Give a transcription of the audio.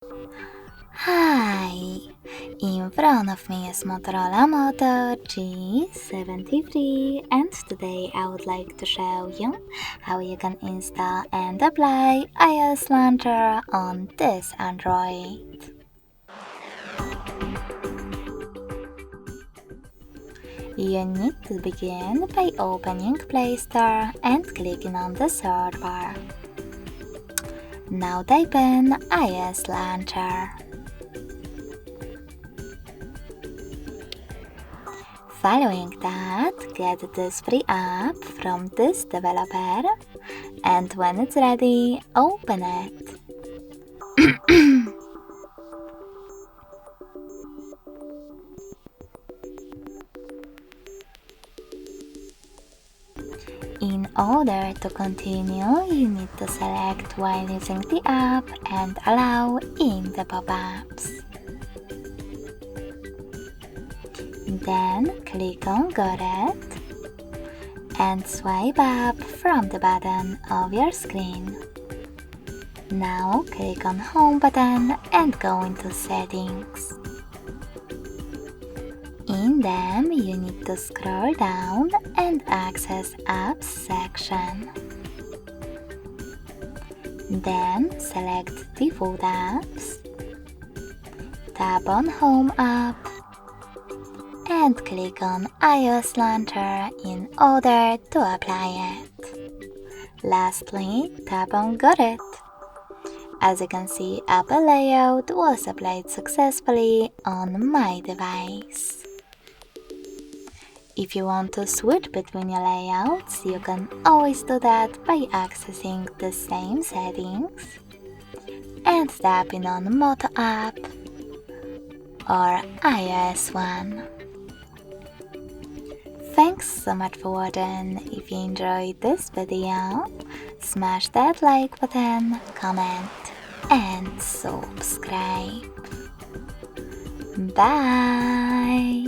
Hi! In front of me is Motorola Moto G73, and today I would like to show you how you can install and apply iOS Launcher on this Android. You need to begin by opening Play Store and clicking on the search bar. Now type in iOS Launcher. Following that, get this free app from this developer, and when it's ready, open it. In order to continue, you need to select while using the app and allow in the pop-ups. Then click on Got It and swipe up from the bottom of your screen. Now click on Home button and go into Settings. In them, you need to scroll down and access Apps section. Then select Default Apps, tap on Home app, and click on iOS Launcher in order to apply it. Lastly, tap on Got It. As you can see, Apple Layout was applied successfully on my device. If you want to switch between your layouts, you can always do that by accessing the same settings and tapping on Moto app or iOS one. Thanks so much for watching. If you enjoyed this video, smash that like button, comment and subscribe. Bye!